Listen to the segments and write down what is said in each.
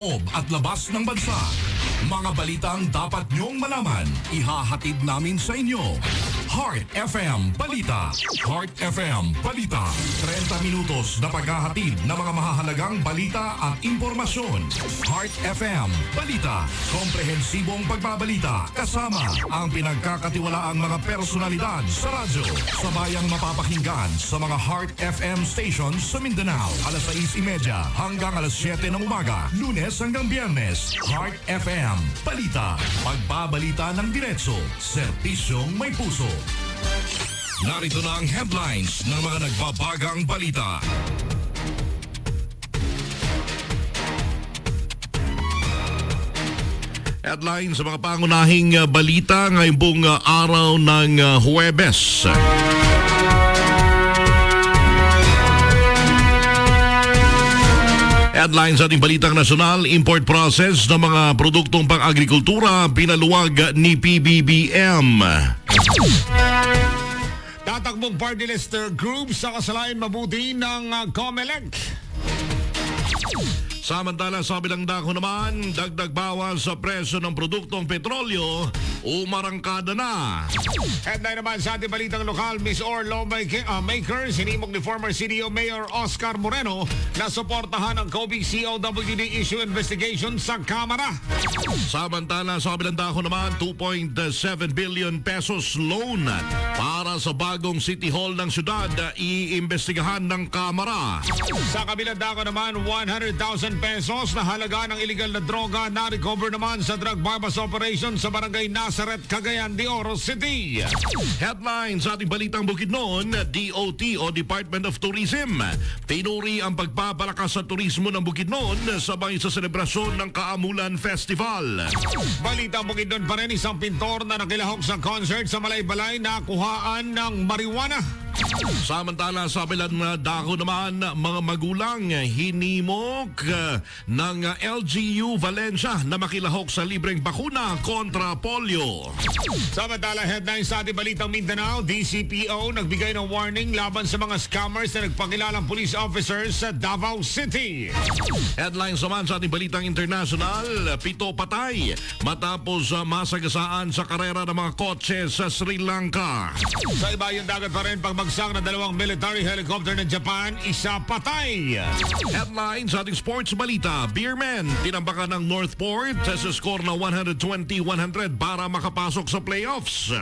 At labas ng bansa. Mga balitang dapat niyong malaman, ihahatid namin sa inyo. Heart FM Balita. Heart FM Balita. 30 minutos na paghahatid ng mga mahahalagang balita at impormasyon. Heart FM Balita. Komprehensibong pagbabalita kasama ang pinagkakatiwalaang mga personalidad sa radyo. Sabayang mapapakinggan sa mga Heart FM stations sa Mindanao. Alas 6:30 hanggang alas 7 ng umaga. Lunes hanggang Biyernes. Heart FM Balita. Pagbabalita ng diretso. Serbisyong may puso. Narito na ang headlines ng mga nagbabagang balita. Headlines sa mga pangunahing balita ngayong pong araw ng Huwebes. Headlines sa ating balitang nasyonal, import process ng mga produktong pang-agrikultura pinaluwag ni PBBM. Tatakbong party list group sa kasalain mabuti ng COMELEC. Samantala sa kabilang dako naman, dagdag bawas sa presyo ng produktong petrolyo, umarangkada na. Headline naman sa ating balitang lokal, Miss Or Lawmakers, hinimok ni former CDO Mayor Oscar Moreno na suportahan ang COVID COWD issue investigation sa Kamara. Samantala sa kabilang dako naman, 2.7 billion pesos loan para sa bagong City Hall ng syudad, iimbestigahan ng Kamara. Sa kabilang dako naman, 100,000 pesos na halaga ng illegal na droga na recover naman sa drug bypass operation sa Barangay Nazareth, Cagayan de Oro City. Headlines sa ating balitang Bukidnon, DOT o Department of Tourism. Pinuri ang pagpapalakas sa turismo ng Bukidnon sabay sa selebrasyon ng Kaamulan Festival. Balita Bukidnon pa rin, isang pintor na nakilahok sa concert sa Malaybalay na kuhaan ng marijuana. Samantala sa kabilang dako naman, mga magulang hinimok ng LGU Valencia na makilahok sa libreng bakuna kontra polio. Samantala, headlines sa ating balitang Mindanao, DCPO nagbigay ng warning laban sa mga scammers na nagpakilalang police officers sa Davao City. Headlines naman sa ating balitang international, 7 patay matapos masagasaan sa karera ng mga kotse sa Sri Lanka. Sa ibayong dagat pa rin, pagbagsak ng dalawang military helicopter ng Japan, isa patay. Headlines sa ating sports balita, Beermen tinambakan ng Northport sa score na 120-100 para makapasok sa playoffs.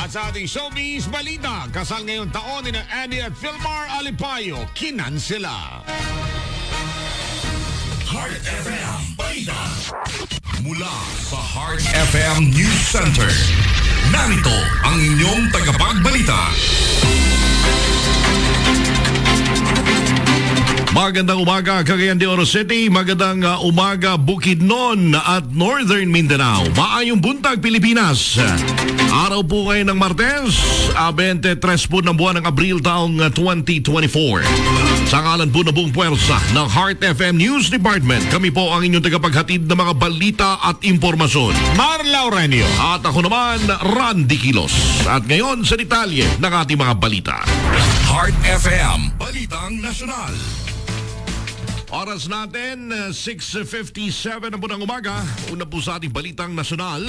At sa ating showbiz balita, kasal ngayong taon ni Annie at Philmar Alipayo, kinansela. Heart FM Balita. Mula sa Heart FM News Center, narito ang inyong tagapagbalita. Magandang umaga, Cagayan de Oro City. Magandang umaga, Bukidnon at Northern Mindanao. Maayong buntag, Pilipinas. Araw po ngayon ng Martes, 23 po ng buwan ng Abril taong 2024. Sa ngalan po na buong puwersa ng Heart FM News Department, kami po ang inyong tagapaghatid ng mga balita at impormasyon. Mar Laurenio. At ako naman, Randy Kilos. At ngayon sa detalye ng ating mga balita. Heart FM, Balitang Nasyonal. Oras natin, 6:57 na po ng umaga. Una po sa ating balitang nasyonal.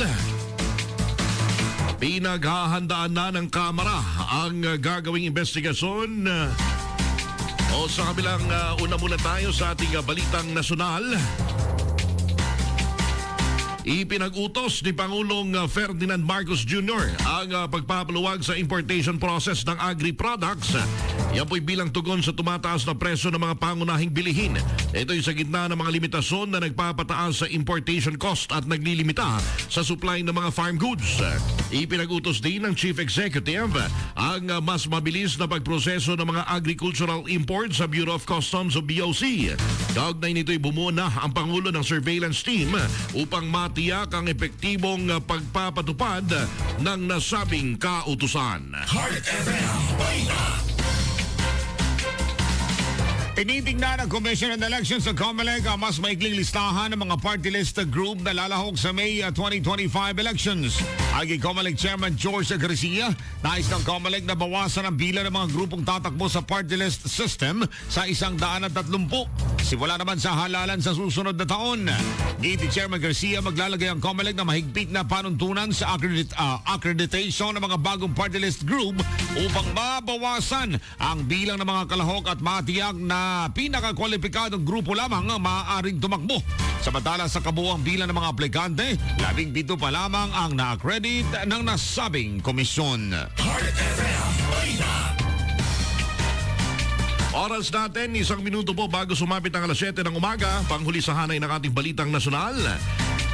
Pinaghahandaan na ng Kamara ang gagawing investigasyon. O sa kabilang una muna tayo sa ating balitang nasyonal. Ipinag-utos ni Pangulong Ferdinand Marcos Jr. ang pagpapaluwag sa importation process ng agri-products. Yan po'y bilang tugon sa tumataas na presyo ng mga pangunahing bilihin. Ito'y sa gitna ng mga limitasyon na nagpapataas sa importation cost at naglilimita sa supply ng mga farm goods. Ipinag-utos din ng Chief Executive ang mas mabilis na pagproseso ng mga agricultural imports sa Bureau of Customs o BOC. Kaugnay nito'y bumuo na ang Pangulo ng surveillance team upang matiyak ang epektibong pagpapatupad ng nasabing kautusan. Heart FM Balita. Tinitingnan ng Commission on Elections sa COMELEC ang mas maikling listahan ng mga party list group na lalahok sa May 2025 elections. Agi COMELEC Chairman George Garcia, nais ng COMELEC na bawasan ang bilang ng mga grupong tatakbo sa party list system sa 130. Simula naman sa halalan sa susunod na taon. Giti Chairman Garcia, maglalagay ang COMELEC na mahigpit na panuntunan sa accreditation ng mga bagong party list group upang mabawasan ang bilang ng mga kalahok at matiyak na pinakakwalipikadong grupo lamang ang maaaring tumakbo. Samantala sa kabuuang bilang ng mga aplikante, 17 pa lamang ang na-accredit ng nasabing komisyon. Heart FM Balita. Oras natin, 1 minuto po bago sumapit ang alas 7 ng umaga, panghuli sa hanay ng ating balitang nasyonal.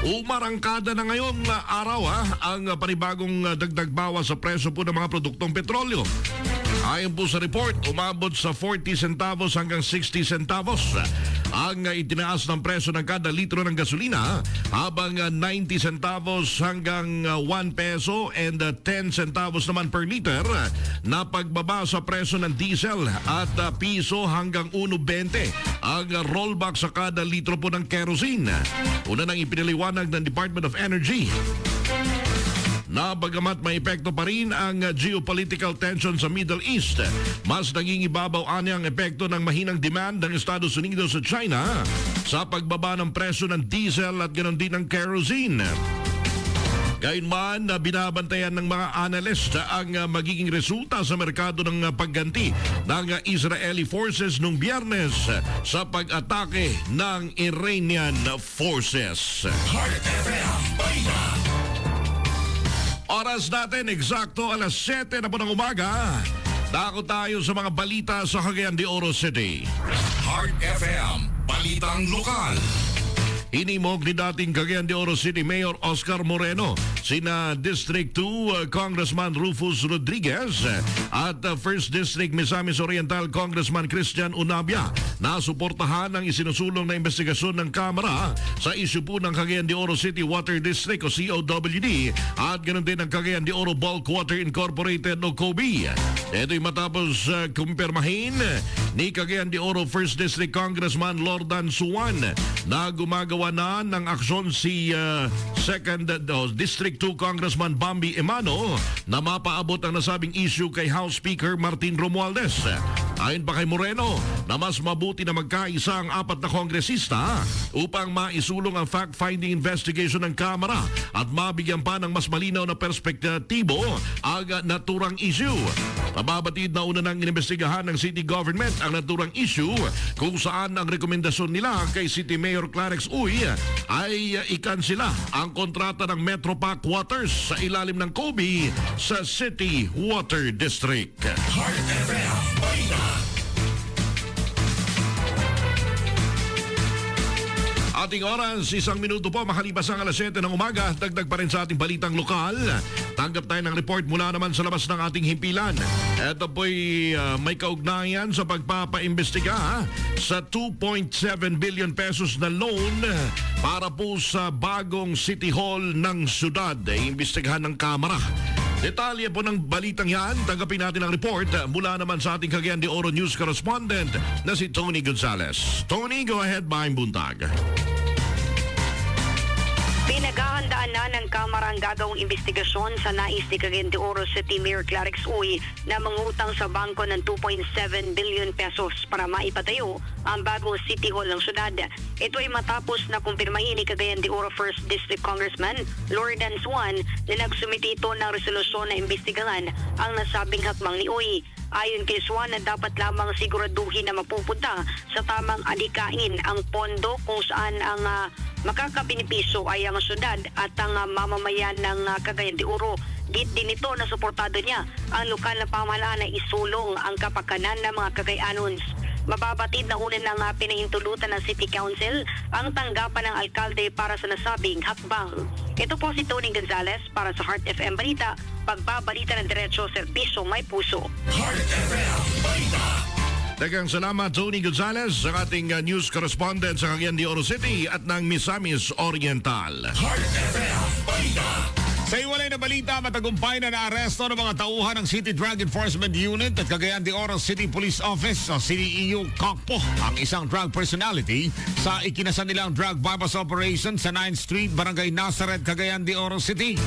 Umarangkada na ngayong araw ang panibagong dagdag bawas sa presyo po ng mga produktong petrolyo. Ayon po sa report, umabot sa 40 centavos hanggang 60 centavos ang itinaas ng presyo ng kada litro ng gasolina, habang 90 centavos hanggang 1 peso and 10 centavos naman per liter na pagbaba sa presyo ng diesel at piso hanggang 1.20 ang rollback sa kada litro po ng kerosene. Una nang ipinaliwanag ng Department of Energy na bagamat may epekto pa rin ang geopolitical tension sa Middle East, mas naging ibabaw anya ang epekto ng mahinang demand ng Estados Unidos sa China sa pagbaba ng presyo ng diesel at ganoon din ng kerosene. Gayunman, binabantayan ng mga analyst ang magiging resulta sa merkado ng pagganti ng Israeli forces nung Biyernes sa pag-atake ng Iranian forces. Heart FM Balita. Oras natin, eksakto alas 7 na po ng umaga. Dako tayo sa mga balita sa Cagayan de Oro City. Heart FM Balitang Lokal. Hinimok ni dating Cagayan de Oro City Mayor Oscar Moreno sina District 2 Congressman Rufus Rodriguez at 1st District Misamis Oriental Congressman Christian Unabia na suportahan ang isinusulong na investigasyon ng Kamara sa isyu po ng Cagayan de Oro City Water District o COWD at ganoon din ang Cagayan de Oro Bulk Water Incorporated o COBI. Ito'y matapos kumpirmahin ni Cagayan de Oro 1st District Congressman Lordan Suwan na gumagawa na ng aksyon si 2nd District 2 Congressman Bambi Emano na mapaabot ang nasabing issue kay House Speaker Martin Romualdez. Ayon pa kay Moreno na mas mabuti na magkaisa ang 4 na kongresista upang maisulong ang fact-finding investigation ng Kamara at mabigyan pa ng mas malinaw na perspektibo ang naturang issue. Mababatid na una nang inimbestigahan ng city government ang naturang issue kung saan ang rekomendasyon nila kay City Mayor Clarex Uy ay ikansila ang kontrata ng Metropac Waters sa ilalim ng COBI sa City Water District. Heart FM Balita. Ating oras, 1 minuto po makalipas ang alas 7 ng umaga. Dagdag pa rin sa ating balitang lokal. Tanggap tayo ng report mula naman sa labas ng ating himpilan. Ito po'y may kaugnayan sa pagpapaimbestiga sa 2.7 billion pesos na loan para po sa bagong City Hall ng syudad. Iimbestigahan ng Kamara. Detalye po ng balitang yan, tanggapin natin ang report mula naman sa ating Cagayan de Oro News correspondent na si Tony Gonzales. Tony, go ahead, Maing Buntag. Pinaghahandaan na ng Kamara ang gagawang investigasyon sa nais ni Cagayan de Oro City Mayor Clarex Uy na mangutang sa bangko ng 2.7 billion pesos para maipatayo ang bagong City Hall ng syudad. Ito ay matapos na kumpirmahin ni Cagayan de Oro 1st District Congressman Lordan Suwan na nagsumiti ito ng resolusyon na imbestigahan ang nasabing hakbang ni Uy. Ayon kay Swan na dapat lamang siguraduhin na mapupunta sa tamang adikain ang pondo kung saan ang makakabinipiso ay ang syudad at ang mamamayan ng Cagayan de Oro. Git din ito na suportado niya ang lokal na pamahalaan na isulong ang kapakanan ng mga Cagayanons. Mababatid na una nang pinahintulutan ng City Council ang tanggapan ng alkalde para sa nasabing hakbang. Ito po si Tony Gonzales para sa Heart FM Balita, pagbabalita ng diretsyo, serbisyo may puso. Heart FM Balita. Daghang salamat, Tony Gonzales, sa ating news correspondent sa Cagayan de Oro City at ng Misamis Oriental. Heart FM Balita. Sa iwalay na balita, matagumpay na naaresto ng mga tauhan ng City Drug Enforcement Unit at Cagayan de Oro City Police Office o CDEO Kakpo ang isang drug personality sa ikinasan nilang drug bypass operation sa 9th Street, Barangay Nazareth, Cagayan de Oro City.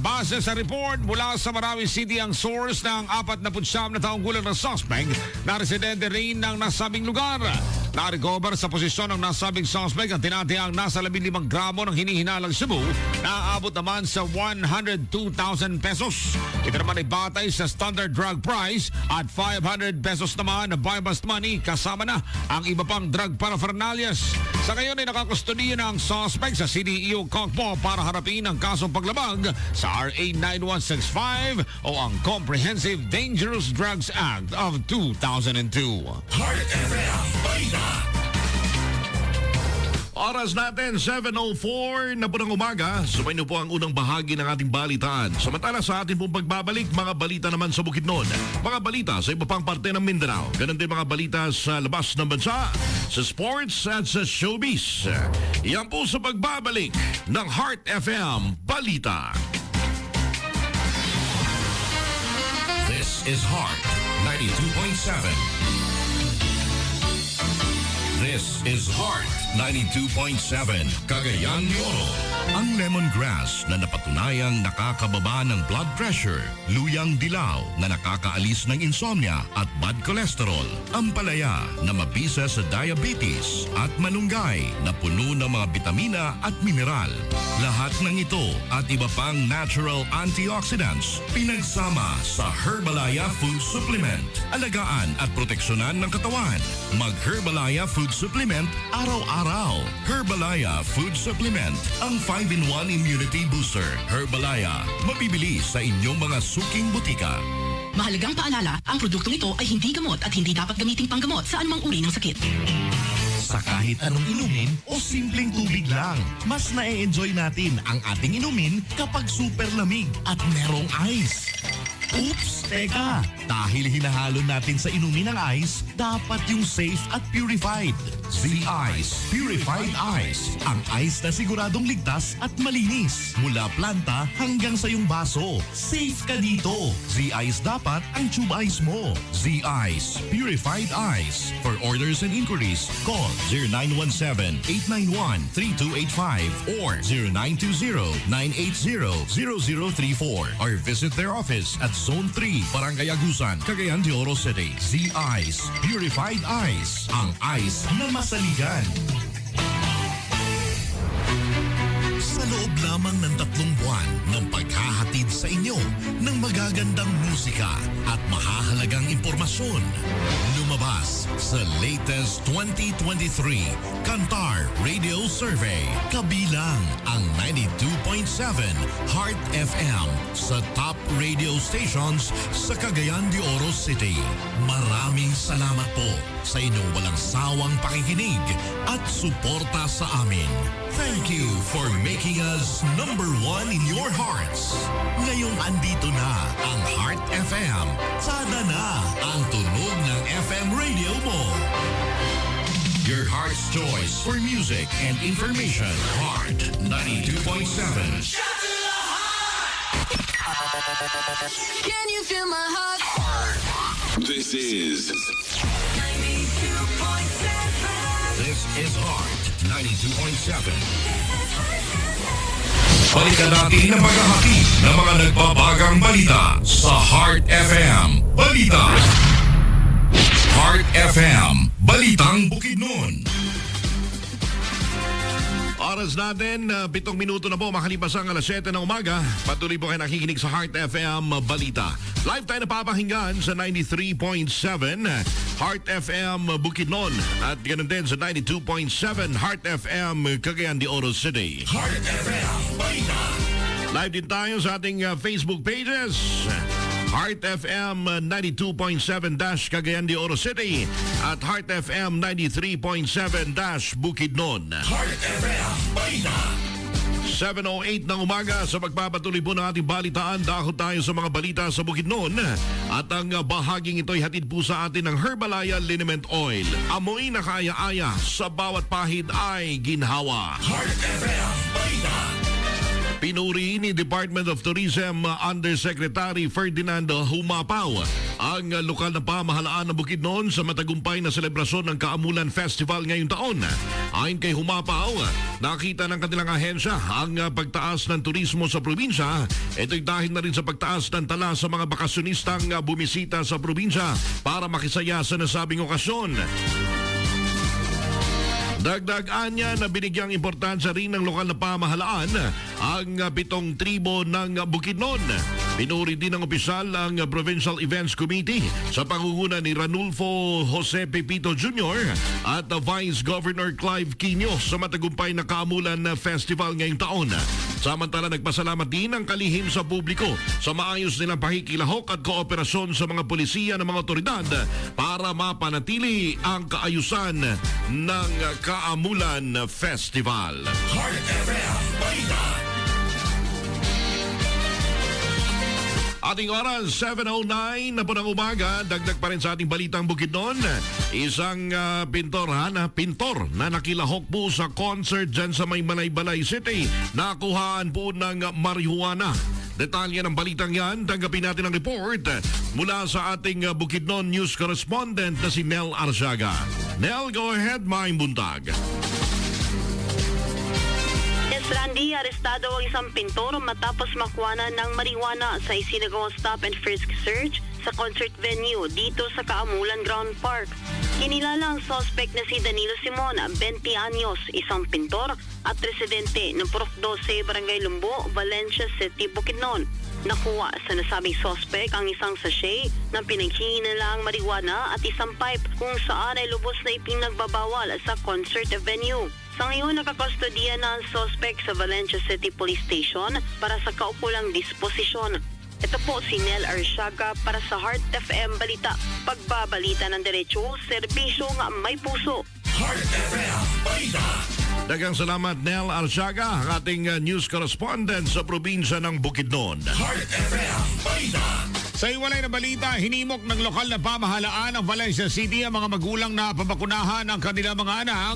Base sa report mula sa Marawi City ang source ng 49 na taong gulang na suspect na residente rin ng nasabing lugar. Na-recover sa posisyon ng nasabing suspect ang tinatayang nasa 15 gramo ng hinihinalang Cebu na aabot naman sa 102,000 pesos. Ito naman ay batay sa standard drug price at 500 pesos naman na bypass money kasama na ang iba pang drug paraphernalias. Sa ngayon ay nakakustodiya na ang suspect sa CDEO Kakpo para harapin ang kasong paglabag sa RA 9165 o ang Comprehensive Dangerous Drugs Act of 2002. Heart FM Balita. Oras natin, 7:04 na po ng umaga. Sumayin po ang unang bahagi ng ating balitaan. Samantala sa ating pong pagbabalik, mga balita naman sa Bukidnon. Mga balita sa iba pang parte ng Mindanao. Ganun din mga balita sa labas ng bansa, sa sports at sa showbiz. Yan po sa pagbabalik ng Heart FM Balita. This is Heart 92.7. This is Heart 92.7, Cagayan de Oro. Ang lemongrass na napatunayang nakakababa ng blood pressure, luyang dilaw na nakakaalis ng insomnia at bad cholesterol, ampalaya na mabisa sa diabetes at malunggay na puno ng mga bitamina at mineral. Lahat ng ito at iba pang natural antioxidants pinagsama sa Herbalaya Food Supplement. Alagaan at proteksyonan ng katawan. Mag-Herbalaya Food Supplement araw-araw. Herbalaya Food Supplement, ang 5-in-1 immunity booster. Herbalaya, mabibili sa inyong mga suking butika. Mahalagang paalala, ang produktong ito ay hindi gamot at hindi dapat gamiting panggamot sa anumang uri ng sakit. Sa kahit anong inumin o simpleng tubig lang, mas na-enjoy natin ang ating inumin kapag super lamig at merong ice. Oops! Teka! Dahil hinahalo natin sa inumin ng ice, dapat yung safe at purified. Z-Ice Purified Ice. Ang ice na siguradong ligtas at malinis. Mula planta hanggang sa iyong baso. Safe ka dito. Z-Ice dapat ang tube ice mo. Z-Ice Purified Ice. For orders and inquiries, call 0917-891-3285 or 0920-980-0034 or visit their office at Zone 3, Barangay Agusan, Cagayan de Oro City. Z-Ice Purified Ice. Ang ice na masaligan. Sa loob lamang ng 3 buwan ng paghahatid sa inyo ng magagandang musika at mahahalagang impormasyon, lumabas sa latest 2023 Kantar Radio Survey. Kabilang ang 92.7 Heart FM sa top radio stations sa Cagayan de Oro City. Maraming salamat po sa inyong walang sawang pakikinig at suporta sa amin. Thank you for making us number 1 in your hearts. Ngayong andito na ang Heart FM. Sada na ang tunog ng FM radio mo. Your heart's choice for music and information. Heart 92.7. Can you feel my heart? This is 92.7. This is Heart 92.7. Balikan natin ang paghahati ng mga nagbabagang balita sa Heart FM Balita. Heart FM Balitang Bukidnon. Oras natin, 7 minuto na po makalipas ang alas 7 ng umaga. Patuloy po kayo nakikinig sa Heart FM Balita. Live tayo napapakinggan sa 93.7 Heart FM Bukidnon at ganun din sa 92.7 Heart FM Cagayan de Oro City. Heart FM Balita. Live din tayo sa ating Facebook pages. Heart FM 92.7 Cagayan de Oro City at Heart FM 93.7 Bukidnon. Heart FM Balita. 7:08 ng umaga sa pagpapatuloy po ng ating balitaan. Dahil tayo sa mga balita sa Bukidnon. At ang bahaging ito'y hatid po sa atin ng Herbalaya Liniment Oil. Amoy na kaya-aya sa bawat pahid ay ginhawa. Heart FM Balita. Pinuri ni Department of Tourism Undersecretary Ferdinand Humapaw ang lokal na pamahalaan ng Bukidnon sa matagumpay na selebrasyon ng Kaamulan Festival ngayong taon. Ayon kay Humapaw, nakita ng kanilang ahensya ang pagtaas ng turismo sa probinsya. Ito'y dahil na rin sa pagtaas ng tala sa mga bakasyonistang bumisita sa probinsya para makisaya sa nasabing okasyon. Dagdagan niya na binigyang importansya rin ng lokal na pamahalaan ang 7 tribo ng Bukidnon. Pinuri din ng opisyal ang Provincial Events Committee sa pangunguna ni Ranulfo Jose Pepito Jr. at Vice Governor Clive Quino sa matagumpay na Kaamulan Festival ngayong taon. Samantala, nagpasalamat din ang kalihim sa publiko sa maayos nilang pakikilahok at kooperasyon sa mga polisiya ng mga otoridad para mapanatili ang kaayusan ng Kaamulan Festival. Heart FM Balita. Ating oras, 7:09 na po ng umaga. Dagdag pa rin sa ating balitang Bukidnon. Isang pintor na nakilahok po sa concert dyan sa may Balay City. Nakuhaan po ng marijuana. Detalye ng balitang yan, tanggapin natin ang report mula sa ating Bukidnon News correspondent na si Nel Arzaga. Nel, go ahead, maing buntag. Randy, arestado ang isang pintor matapos makuha ng marijuana sa isinagawang stop and frisk search sa concert venue dito sa Kaamulan Ground Park. Kinilala ang suspect na si Danilo Simon, 20 anyos, isang pintor at residente ng Purok 12, Barangay Lumbo, Valencia City, Bukidnon. Nakuha sa nasabing suspect ang isang sachet ng pinaghinalaang marijuana at isang pipe kung saan ay lubos na ipinagbabawal sa concert venue. Sa ngayon, nakakustodiya na ang suspect sa Valencia City Police Station para sa kaukulang disposisyon. Ito po si Nel Arzaga para sa Heart FM Balita. Pagbabalita ng diretsyo, serbisyong may puso. Heart FM Balita. Dagang salamat, Nel Arzaga, ang ating news correspondent sa probinsya ng Bukidnon. Heart FM Balita. Sa iwalay na balita, hinimok ng lokal na pamahalaan ng Valencia City ang mga magulang na pabakunahan ang kanilang mga anak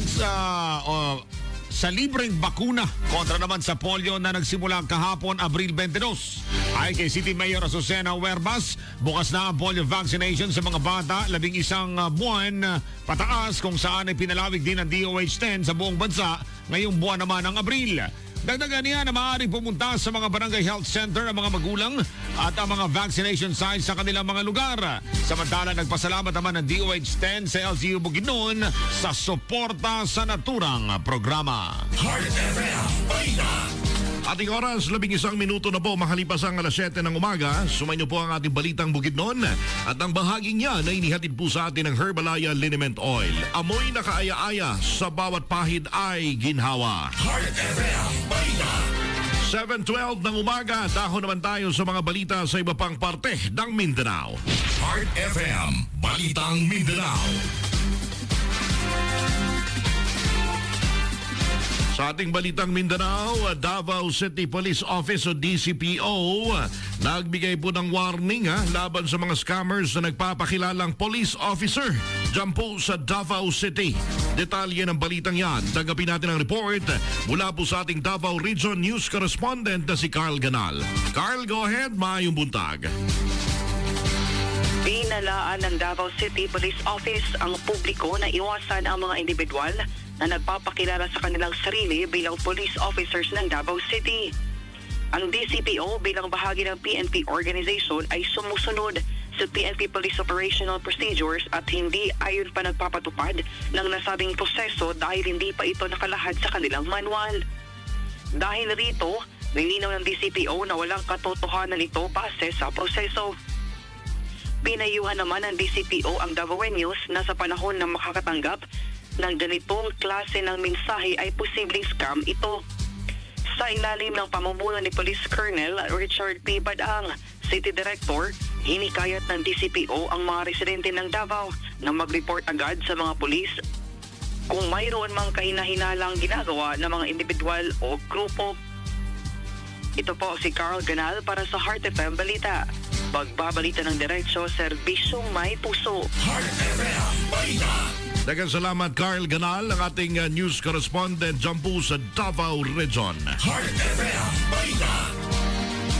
sa libreng bakuna kontra naman sa polio na nagsimula kahapon Abril 22. Ay kay City Mayor Azucena Huerbas, bukas na ang polio vaccination sa mga bata 11 buwan pataas kung saan ay pinalawig din ang DOH-10 sa buong bansa ngayong buwan naman ng Abril. Dagdagan niya na maaaring pumunta sa mga barangay health center ang mga magulang at ang mga vaccination sites sa kanilang mga lugar. Samantala, nagpasalamat naman ng DOH-10 sa LGU Bukidnon sa suporta sa naturang programa. Heart FM Balita. Ating oras, 11 minuto na po makalipas ang alas 7 ng umaga. Sumayin niyo po ang ating balitang Bukidnon at ang bahaging niya na inihatid po sa atin ng Herbalaya Liniment Oil. Amoy na kaaya-aya sa bawat pahid ay ginhawa. Heart FM Balita. 7:12 ng umaga, dahon naman tayo sa mga balita sa iba pang parte ng Mindanao. Heart FM Balitang Mindanao. Sa ating balitang Mindanao, Davao City Police Office o DCPO nagbigay po ng warning laban sa mga scammers na nagpapakilalang police officer dyan po sa Davao City. Detalye ng balitang yan, tanggapin natin ang report mula po sa ating Davao Region News correspondent na si Carl Ganal. Carl, go ahead, maayong buntag. Binalaan ng Davao City Police Office ang publiko na iwasan ang mga individual na nagpapakilala sa kanilang sarili bilang police officers ng Davao City. Ang DCPO bilang bahagi ng PNP organization ay sumusunod sa PNP Police Operational Procedures at hindi ayon pa nagpapatupad ng nasabing proseso dahil hindi pa ito nakalahad sa kanilang manual. Dahil rito, nilinaw ng DCPO na walang katotohanan ito base sa proseso. Pinayuhan naman ng DCPO ang Davaoenos na sa panahon na makakatanggap ng ganitong klase ng mensahe ay posibleng scam ito. Sa ilalim ng pamumuno ni Police Colonel Richard P. Badang, City Director, hinikayat ng DCPO ang mga residente ng Davao na mag-report agad sa mga pulis kung mayroon mang kahinahinalang ginagawa ng mga individual o grupo. Ito po si Carl Ganal para sa Heart FM Balita. Pagbabalita ng diretsyo, serbisyong may puso. Heart FM Balita. Daghang salamat, Carl Ganal, ang ating news correspondent dyan po sa Davao Region. Heart FM Balita.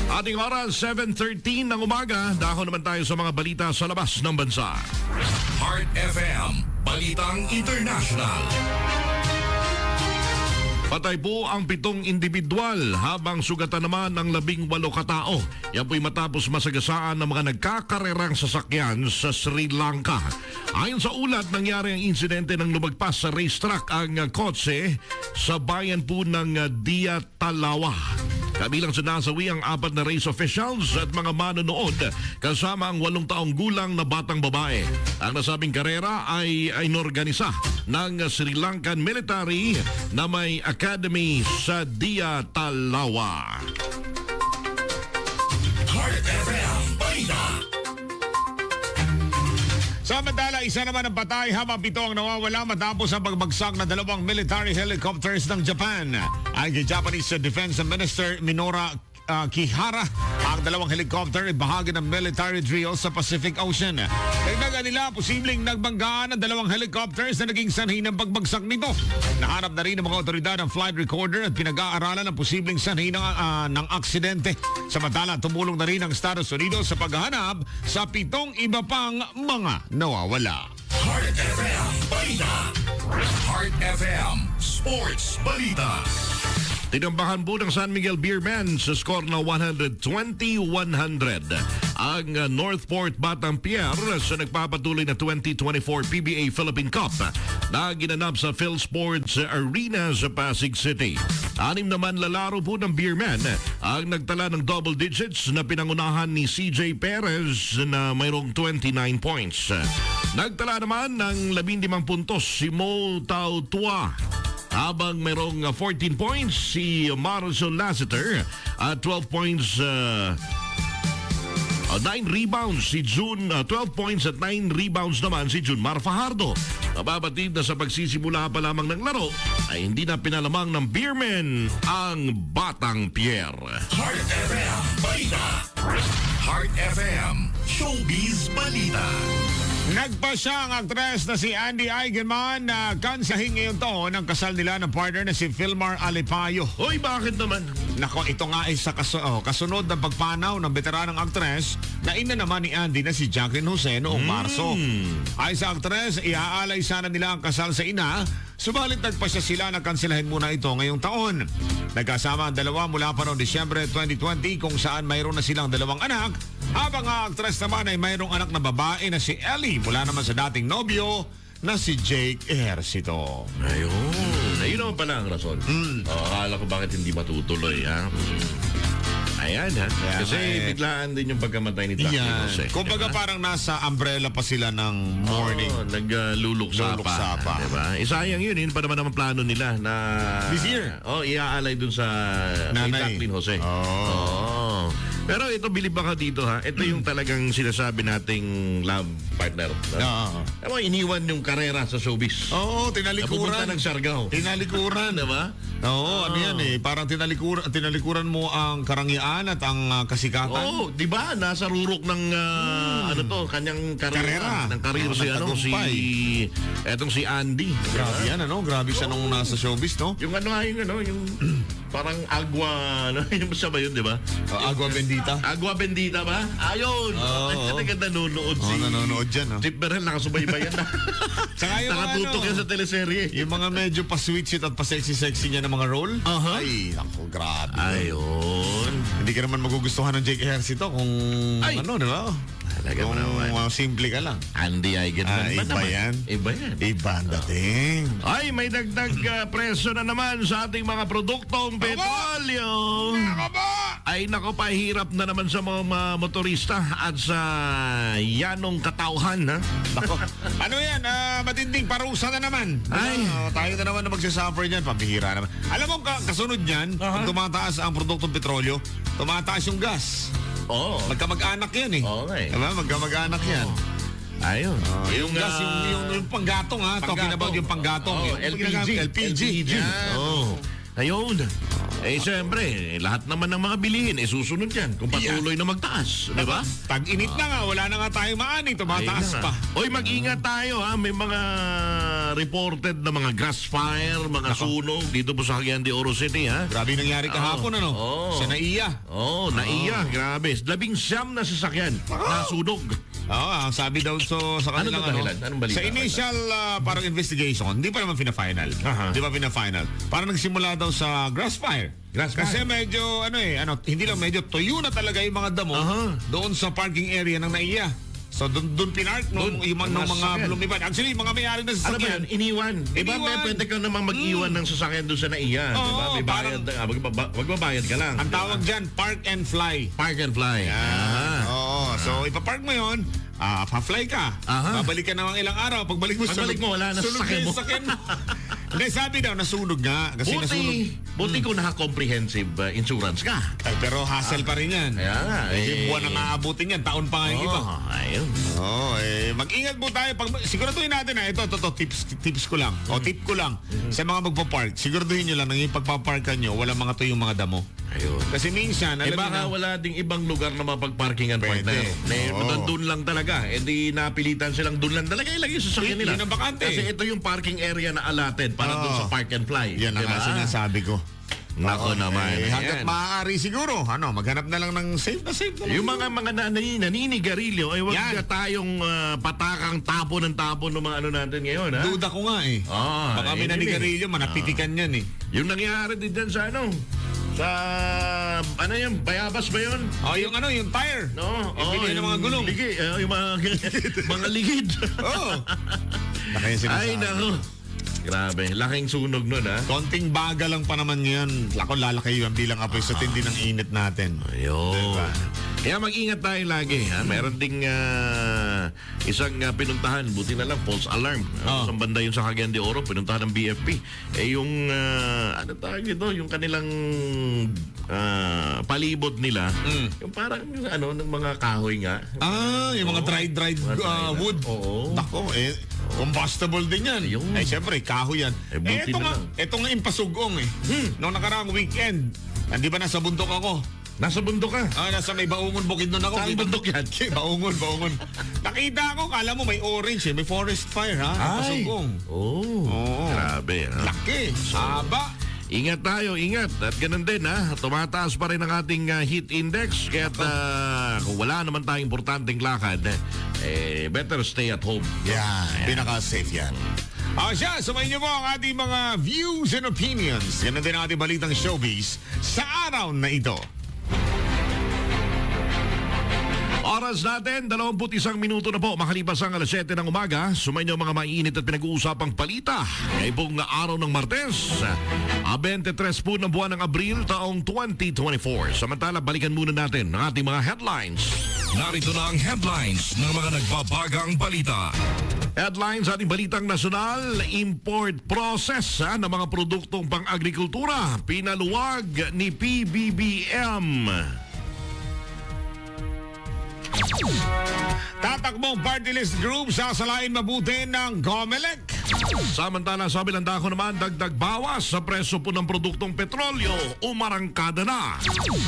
Ating oras, 7:13 ng umaga. Dahon naman tayo sa mga balita sa labas ng bansa. Heart FM Balitang International. Patay po ang 7 individual habang sugatan naman ang 18 katao. Yan po'y matapos masagasaan ng mga nagkakarerang sasakyan sa Sri Lanka. Ayon sa ulat, nangyari ang insidente nang lumagpas sa racetrack ang kotse sa bayan po ng Dia Talawa. Kabilang sa nasawi ang 4 na race officials at mga manonood kasama ang 8 taong gulang na batang babae. Ang nasabing karera ay inorganisa ng Sri Lankan military na may academy sa Dia Talawa. Heart FM Balita. Samantala, isa naman ang patay habang 7 ang nawawala matapos ang pagbagsak na 2 military helicopters ng Japan. Ay kay Japanese Defense Minister Minoru Kihara, ang 2 helicopter ay bahagi ng military drill sa Pacific Ocean. Dagdagan nila, posibleng nagbanggaan ng 2 helicopters na naging sanhi ng pagbagsak nito. Nahanap na rin ng mga otoridad ang flight recorder at pinag-aaralan ang posibleng sanhi ng aksidente. Samantala, tumulong na rin ang Estados Unidos sa paghahanap sa 7 iba pang mga nawawala. Heart FM Balita. Heart FM Sports Balita. Tinambahan po ng San Miguel Beermen sa score na 120-100 ang Northport Batang Pier sa nagpapatuloy na 2024 PBA Philippine Cup na ginanap sa PhilSports Arena sa Pasig City. 6 naman lalaro po ng Beermen ang nagtala ng double digits na pinangunahan ni CJ Perez na mayroong 29 points. Nagtala naman ng 15 puntos si Mo Tautua, habang mayroong 14 points si Marcel Lassiter at 12 points 9 rebounds si June 12 points at 9 rebounds naman si Junmar Fajardo. Mababatid na sa pagsisimula pa lamang ng laro ay hindi na pinalamang ng Beermen ang Batang Pier. Heart FM Balita. Heart FM Showbiz Balita. Nagpasya ang aktres na si Andy Eigenman na kansahin ngayon taon ang kasal nila ng partner na si Filmar Alipayo. Hoy, bakit naman? Nako, ito nga ay sa kasunod ng pagpanaw ng veteranang aktres na ina naman ni Andy na si Jacqueline Jose noong Marso. Ay sa aktres, iaalay sana nila ang kasal sa ina, subalit nagpasya sila na kanselahin muna ito ngayong taon. Nagkasama ang dalawa mula pa noong Disyembre 2020 kung saan mayroon na silang 2 anak, habang ang aktres naman ay mayroong anak na babae na si Ellie mula naman sa dating nobyo na si Jake Ejercito. Ayun naman pala ang rason. Akala ko bakit hindi matutuloy, ha? Ayan, ha? Kasi biglaan din yung pagkamatay ni Jackie Jose. Kumbaga parang nasa umbrella pa sila ng morning. Nagluluksa pa. Diba? Sayang yun pa naman ang plano nila na this year. Iaalay dun sa Nanay. Jacqueline Jose. Pero ito, bilib ba ka dito, ha? Ito yung talagang sinasabi nating love partner. No? Iniwan yung karera sa showbiz. Oo, tinalikuran. Napupunta ng Siargao. Tinalikuran. Diba? Oo, ano yan eh. Parang tinalikuran mo ang karangyaan at ang kasikatan. Oo, di ba? Nasa rurok ng kanyang karera. Ng karir etong si Andy. Grabe yan, Grabe siya nung nasa showbiz, no? Yung yung parang agua, yung basta ba yun, di ba? Agua Bendita. Agua Bendita ba? Ayun! Ganda nanonood nanonood dyan, no? Chip Berel, nakasubaybayan na. Saka yung nakatutok yan sa teleserye. Yung mga medyo pa-sweet shit at pa-sexy-sexy niya ng mga role. Ay, ako, grabe. Ayun. Hindi ka naman magugustuhan ng Jake Ejercito kung di ba? Kung simple ka lang. Andy Eigenman ba naman? Yan. Iba yan. Iba ang dating. Ay, may dagdag presyo na naman sa ating mga produktong petrolyo. Ay, nako, pahirap na naman sa mga motorista at sa yanong katauhan, ha? Nako. Ano yan? Matinding parusa na naman. Ay. Tayo na naman na magsasuffer niyan. Pambihira naman. Alam mo, kasunod niyan, pag tumataas ang produktong petrolyo, tumataas yung gas. Magkamag-anak yan eh. Okay. Diba? Magkamag-anak yan. Ayun. Yung gas, yung panggatong, ha? Talking about yung panggatong. LPG. Ayun. Siyempre, lahat naman ng mga bilihin, susunod yan kung patuloy na magtaas. Di ba? Tag-init na nga, wala na nga tayong maani, tumataas pa. Oy, mag-ingat tayo, ha? May mga reported na mga gas fire, mga sunog dito po sa Cagayan de Oro City, ha? Grabe nangyari kahapon, ano? Oo. Sa Naiya. Naiya, grabe. 19 na sasakyan nasunog. Ang sabi daw sa kanilang Ano dahilan? Anong balita? sa initial parang investigation, hindi pa naman pina-final. Hindi pa pina-final. Parang nagsimula daw sa grass fire. Kasi medyo hindi lang medyo tuyo na talaga yung mga damo doon sa parking area ng Naiya. So doon pinark nung mga lumipad. Actually, mga may-ari na Ano ba sasakyan. yan? Iniwan. Diba Iniwan. pwede ka namang mag-iwan ng sasakyan doon sa Naiya? Oo, Diba? May bayad, magbabayad ka lang. Ang tawag dyan, park and fly. Park and fly. So ipapark mo yun, pa-fly ka. Babalik ka naman ilang araw. Pagbalik mo, wala na sunog sasakyan yung mo. sasakyan mo. Hindi, sabi daw, nasunog nga. Kasi nasunog. Buti kung naka-comprehensive insurance ka. Ay, pero hassle pa rin yan. Kaya nga. Buwan na maaabutin yan. Taon pa nga yung iba. Ayun. Mag-ingat po tayo. Siguraduhin natin na ito, tips ko lang. O tip ko lang. Sa mga magpapark, siguraduhin nyo lang na yung pagpaparkan nyo, walang mga tuyong mga damo. Ayun. Kasi minsan, alam Baka nyo na, wala ding ibang lugar na mapagparkingan, Pwede. partner. Doon lang talaga. Di napilitan silang doon lang talaga ilagay sa sasakyan nila. Yun ang bakante. Kasi ito yung parking area na allotted para doon sa park and fly. yan ang Diba? sinasabi ko. Nako naman. Hanggat Ayan. maaari siguro, maghanap na lang ng safe na lang. Yung mga naninigarilyo, ay wag Yan. ka tayong patakang tapo ng mga natin ngayon, ha? Duda ko nga eh. Baka may yun nanigarilyo, manapitikan yan eh. Yung nangyari din dyan sa yan, Bayabas ba yun? Yung tire. No? Yung binili ng mga gulong. Yung mga ligid. Nakaya Ay, nako. Grabe, laking sunog nun, ha? Konting baga lang pa naman yan. Lalaki yung bilang apoy sa tindi ng init natin. Ayun. Diba? Kaya mag-ingat tayo lagi, ha? Meron ding isang pinuntahan, buti na lang, false alarm. Sa banda yun sa Cagayan de Oro, pinuntahan ng BFP. Yung, ano tawag ito? Yung kanilang palibot nila. Yung parang, ng mga kahoy nga. Yung mga dried wood. Oo. Nako, combustible din yan. Ayun. Siyempre, kahoy yan. Buti na lang. Ito nga yung pasugong eh. Noong nakaraang weekend, hindi ba nasa bundok ako? Nasa bundok ka. Nasa may Baungon Bukidnon ako. Saan bundok yan? Baungon. Nakita ko, kala mo may orange may forest fire ha? Pasugong. Grabe, ha? Laki. Haba. Ingat tayo, ingat. At ganun din, ha? Tumataas pa rin ang ating heat index. Kaya kung wala naman tayong importanteng lakad, better stay at home. Pinaka-safe yan. Sumayin niyo po ang ating mga views and opinions. Yan din ang ating balitang showbiz sa araw na ito. Oras natin, 21 minuto na po. Makalipas ang alas 7 ng umaga. Sumayin niyo ang mga mainit at pinag-uusapang palita. Ngayon pong araw ng Martes, 23 po ng buwan ng Abril, taong 2024. Samantala, balikan muna natin ang ating mga headlines. Narito na ang headlines ng mga nagbabagang balita. Headlines sa ating balitang nasyonal, import process ng mga produktong pang-agrikultura, pinaluwag ni PBBM. Tatakbong party list group sasalain mabuti ng COMELEC. Samantala, sabi ng dako naman, dagdag bawas sa presyo po ng produktong petrolyo, umarangkada na.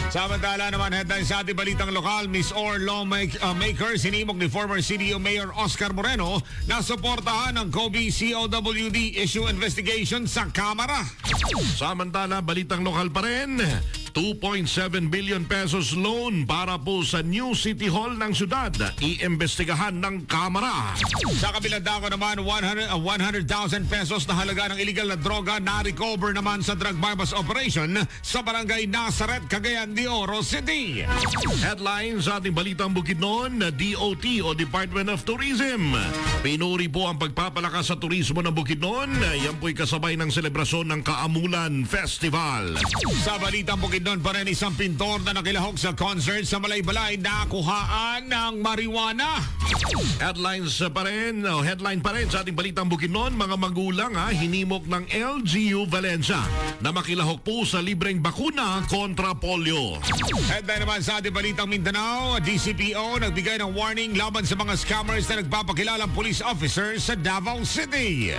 Samantala naman, headline sa ating balitang lokal, Miss Or Lawmaker, sinimok ni former CDO Mayor Oscar Moreno na suportahan ng COBE-COWD issue investigation sa Kamara. Samantala, balitang lokal pa rin, 2.7 billion pesos loan para po sa new City Hall ng syudad, iimbestigahan ng Kamara. Sa kabilang dako naman, 100,000 pesos na halaga ng illegal na droga na recover naman sa drug bypass operation sa barangay Nazaret, Cagayan de Oro City. Headlines sa ating balitang Bukidnon, DOT o Department of Tourism. Pinuri po ang pagpapalakas sa turismo ng Bukidnon. Yan po'y kasabay ng selebrasyon ng Kaamulan Festival. Sa balitang Bukidnon pa rin, isang pintor na nakilahok sa concert sa Malaybalay na kuhaan ng marijuana. Headline pa rin sa ating balitang Bukidnon, mga magulang hinimok ng LGU Valencia na makilahok po sa libreng bakuna kontra polio. Headline naman sa ating balitang Mindanao, DCPO nagbigay ng warning laban sa mga scammers na nagpapakilalang police officer sa Davao City.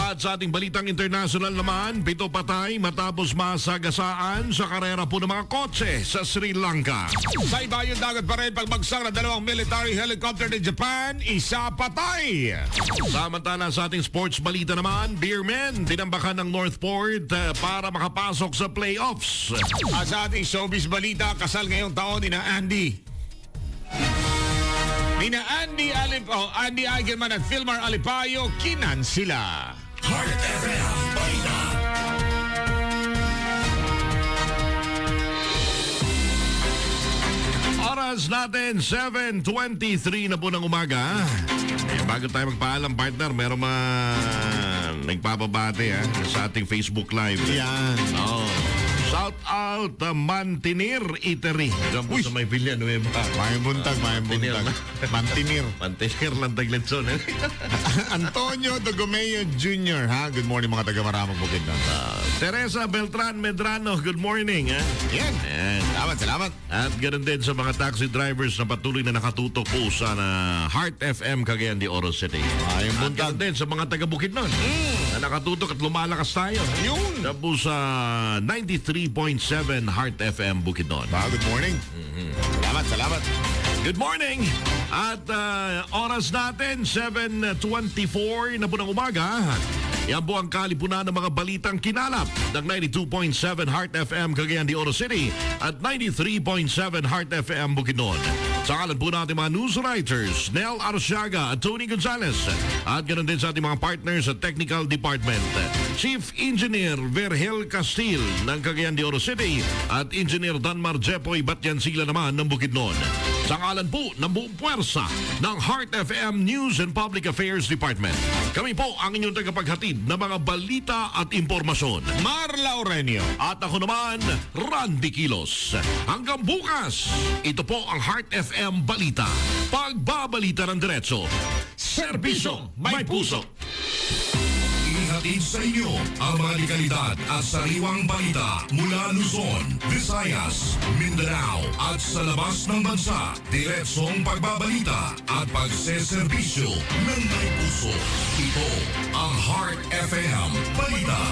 At sa ating balitang international naman, 7 patay matapos masagasaan sa karera pagsara po ng mga kotse sa Sri Lanka. Sa ibayong dagat pa rin, pagbagsak ng dalawang military helicopter ni Japan, isa patay. Samantala sa ating sports balita naman, Beermen tinambakan ng Northport para makapasok sa playoffs. At sa ating showbiz balita, kasal ngayong taon ni na Andy. Nina Andy Eigenman at Filmar Alipayo, kinan sila. Heart FM Balita. Oras natin, 7:23 na po ng umaga. Bago tayo magpaalam, partner, meron nagpapabate sa ating Facebook Live. Yan. Oh. Shout out Mantinir Eatery. Diyan po sa may Villanueva. May buntag. Mantinir. Mantinir lang tagletson. Antonio Dogomeo Jr. Ha? Good morning mga taga-Maramag Bukid na. Teresa Beltran Medrano, good morning. Yan. Salamat. At ganoon din sa mga taxi drivers na patuloy na nakatutok po sa Heart FM Cagayan de Oro City. Ayun At buntag. ganoon din sa mga taga-Bukidnon na nakatutok at lumalakas tayo. Yun. Diyan po sa 93.7 Heart FM Bukidnon. Good morning. Salamat. Good morning! At oras natin, 7:24 na po ng umaga. Yan po ang kalipunan ng mga balitang kinalap ng 92.7 Heart FM Cagayan de Oro City at 93.7 Heart FM Bukidnon. Sa kalan po natin mga news writers, Nel Arsiaga at Tony Gonzalez. At ganoon din sa ating mga partners sa Technical Department. Chief Engineer Vergel Castil ng Cagayan de Oro City at Engineer Danmar Jepoy Batyansila naman ng Bukidnon. Sa ngalan po ng buong puwersa ng Heart FM News and Public Affairs Department. Kami po ang inyong tagapaghatid ng mga balita at impormasyon. Marla Orenio. At ako naman, Randy Kilos. Hanggang bukas, ito po ang Heart FM Balita. Pagbabalita ng diretso. Serbisyong may puso. Ihatid sa inyo ang mga legalidad at sariwang balita mula Luzon, Visayas, Mindanao at sa labas ng bansa. Diretsong pagbabalita at pagseserbisyo ng may puso. Ito ang Heart FM Balita.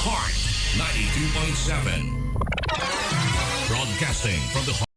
Heart 92.7. Broadcasting from the